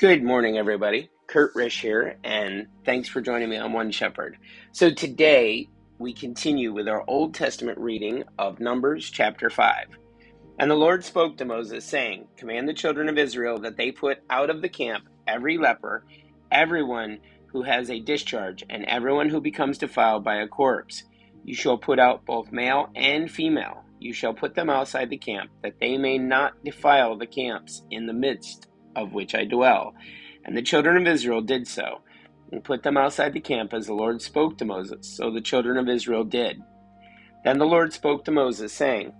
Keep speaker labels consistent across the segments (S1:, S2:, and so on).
S1: Good morning, everybody. Kurt Risch here, and thanks for joining me on One Shepherd. So today, we continue with our Old Testament reading of Numbers chapter 5. And the Lord spoke to Moses, saying, Command the children of Israel that they put out of the camp every leper, everyone who has a discharge, and everyone who becomes defiled by a corpse. You shall put out both male and female. You shall put them outside the camp, that they may not defile the camps in the midst of which I dwell. And the children of Israel did so, and put them outside the camp as the Lord spoke to Moses. So the children of Israel did. Then the Lord spoke to Moses, saying,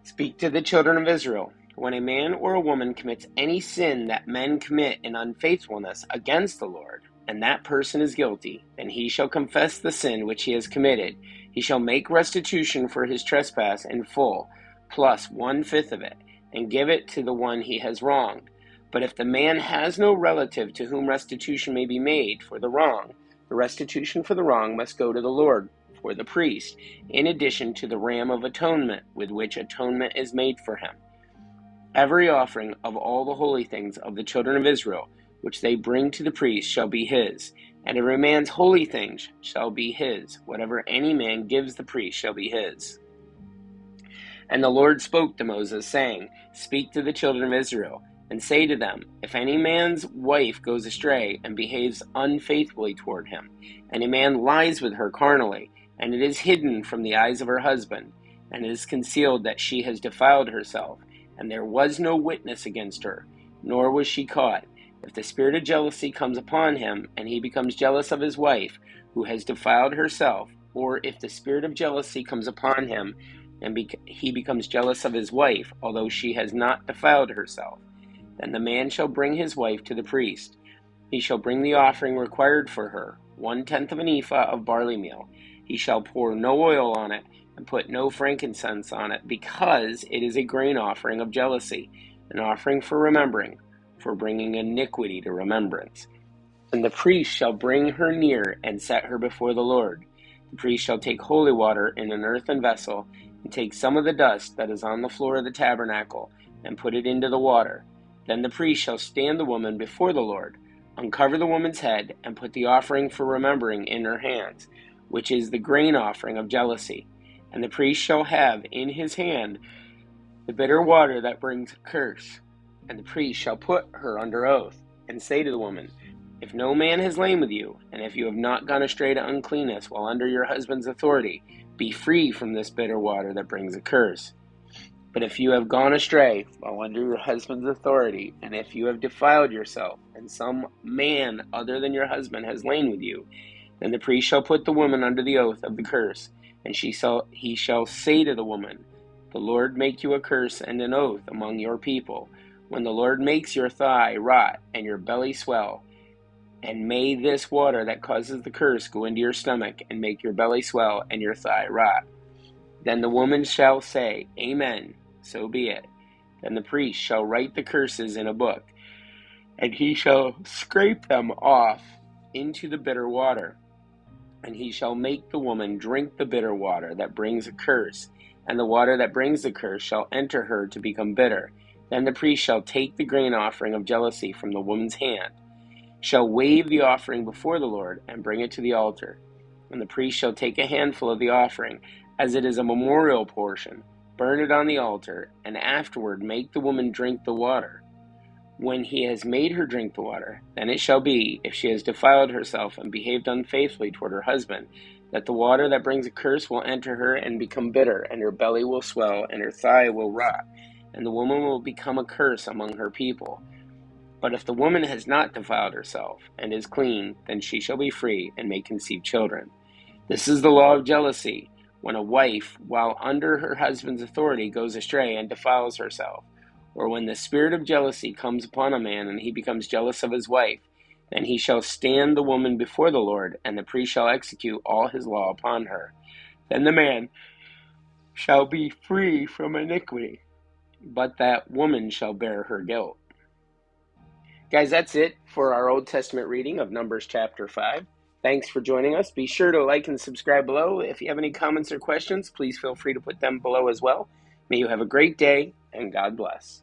S1: Speak to the children of Israel. When a man or a woman commits any sin that men commit in unfaithfulness against the Lord, and that person is guilty, then he shall confess the sin which he has committed. He shall make restitution for his trespass in full, plus 1/5 of it, and give it to the one he has wronged. But if the man has no relative to whom restitution may be made for the wrong, the restitution for the wrong must go to the Lord for the priest, in addition to the ram of atonement with which atonement is made for him. Every offering of all the holy things of the children of Israel, which they bring to the priest, shall be his, and every man's holy things shall be his. Whatever any man gives the priest shall be his. And the Lord spoke to Moses, saying, Speak to the children of Israel, and say to them, If any man's wife goes astray and behaves unfaithfully toward him, and a man lies with her carnally, and it is hidden from the eyes of her husband, and it is concealed that she has defiled herself, and there was no witness against her, nor was she caught, if the spirit of jealousy comes upon him, and he becomes jealous of his wife, who has defiled herself, or if the spirit of jealousy comes upon him, and he becomes jealous of his wife, although she has not defiled herself, then the man shall bring his wife to the priest. He shall bring the offering required for her, 1/10 of an ephah of barley meal. He shall pour no oil on it, and put no frankincense on it, because it is a grain offering of jealousy, an offering for remembering, for bringing iniquity to remembrance. And the priest shall bring her near and set her before the Lord. The priest shall take holy water in an earthen vessel, and take some of the dust that is on the floor of the tabernacle, and put it into the water. Then the priest shall stand the woman before the Lord, uncover the woman's head, and put the offering for remembering in her hands, which is the grain offering of jealousy. And the priest shall have in his hand the bitter water that brings a curse. And the priest shall put her under oath, and say to the woman, If no man has lain with you, and if you have not gone astray to uncleanness while under your husband's authority, be free from this bitter water that brings a curse. But if you have gone astray while under your husband's authority, and if you have defiled yourself, and some man other than your husband has lain with you, then the priest shall put the woman under the oath of the curse, and he shall say to the woman, The Lord make you a curse and an oath among your people, when the Lord makes your thigh rot and your belly swell, and may this water that causes the curse go into your stomach, and make your belly swell and your thigh rot. Then the woman shall say, Amen, so be it. Then the priest shall write the curses in a book, and he shall scrape them off into the bitter water. And he shall make the woman drink the bitter water that brings a curse, and the water that brings the curse shall enter her to become bitter. Then the priest shall take the grain offering of jealousy from the woman's hand, shall wave the offering before the Lord, and bring it to the altar. And the priest shall take a handful of the offering, as it is a memorial portion, burn it on the altar, and afterward make the woman drink the water. When he has made her drink the water, then it shall be, if she has defiled herself and behaved unfaithfully toward her husband, that the water that brings a curse will enter her and become bitter, and her belly will swell, and her thigh will rot, and the woman will become a curse among her people. But if the woman has not defiled herself, and is clean, then she shall be free, and may conceive children. This is the law of jealousy, when a wife, while under her husband's authority, goes astray and defiles herself, or when the spirit of jealousy comes upon a man, and he becomes jealous of his wife, then he shall stand the woman before the Lord, and the priest shall execute all his law upon her. Then the man shall be free from iniquity, but that woman shall bear her guilt. Guys, that's it for our Old Testament reading of Numbers chapter 5. Thanks for joining us. Be sure to like and subscribe below. If you have any comments or questions, please feel free to put them below as well. May you have a great day, and God bless.